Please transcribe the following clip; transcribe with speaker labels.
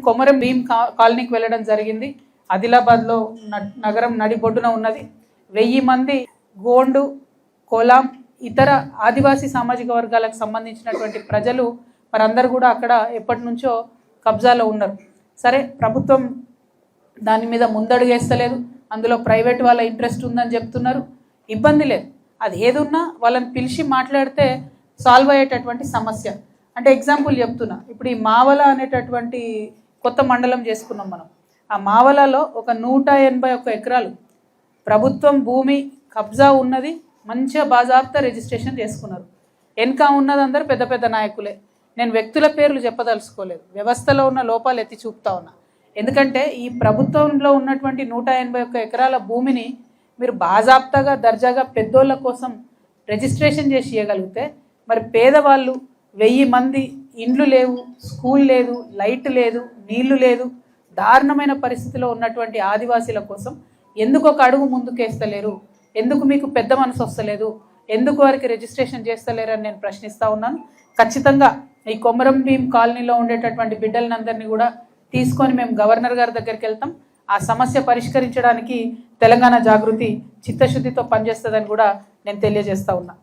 Speaker 1: కొమరం భీం కాలనీకి వెళ్ళడం జరిగింది. ఆదిలాబాద్లో నగరం నడిబొడ్డున ఉన్నది. 1000 మంది గోండు, కోలాం, ఇతర ఆదివాసీ సామాజిక వర్గాలకు సంబంధించినటువంటి ప్రజలు మరందరూ కూడా అక్కడ ఎప్పటి నుంచో కబ్జాలో ఉన్నారు. సరే, ప్రభుత్వం దాని మీద ముందడుగేస్తలేదు. అందులో ప్రైవేట్ వాళ్ళ ఇంట్రెస్ట్ ఉందని చెప్తున్నారు. ఇబ్బంది లేదు, అది ఏదున్నా వాళ్ళని పిలిచి మాట్లాడితే సాల్వ్ అయ్యేటటువంటి సమస్య. అంటే ఎగ్జాంపుల్ చెప్తున్నా, ఇప్పుడు ఈ మావల అనేటటువంటి కొత్త మండలం చేసుకున్నాం మనం. ఆ మావలలో ఒక 181 ఎకరాలు ప్రభుత్వం భూమి కబ్జా ఉన్నది. మంచిగా బాజాబ్తా రిజిస్ట్రేషన్ చేసుకున్నారు. వెనక ఉన్నది అందరూ పెద్ద పెద్ద నాయకులే. నేను వ్యక్తుల పేర్లు చెప్పదలుచుకోలేదు, వ్యవస్థలో ఉన్న లోపాలు ఎత్తి చూపుతా ఉన్నా. ఎందుకంటే ఈ ప్రభుత్వంలో ఉన్నటువంటి 181 ఎకరాల భూమిని మీరు బాజాబ్తాగా దర్జాగా పెద్దోళ్ళ కోసం రిజిస్ట్రేషన్ చేసి ఇవ్వగలిగితే, మరి పేదవాళ్ళు 1000 మంది ఇండ్లు లేవు, స్కూల్ లేదు, లైట్ లేదు, నీళ్లు లేదు, దారుణమైన పరిస్థితిలో ఉన్నటువంటి ఆదివాసీల కోసం ఎందుకు ఒక అడుగు ముందుకేస్తలేరు? ఎందుకు మీకు పెద్ద మనసు వస్తలేదు? ఎందుకు వారికి రిజిస్ట్రేషన్ చేస్తలేరని నేను ప్రశ్నిస్తూ ఉన్నాను. ఖచ్చితంగా ఈ కొమరం భీం కాలనీలో ఉండేటటువంటి బిడ్డలందరినీ కూడా తీసుకొని మేము గవర్నర్ గారి దగ్గరికి వెళ్తాం. ఆ సమస్య పరిష్కరించడానికి తెలంగాణ జాగృతి చిత్తశుద్ధితో పనిచేస్తుందని కూడా నేను తెలియజేస్తా ఉన్నా.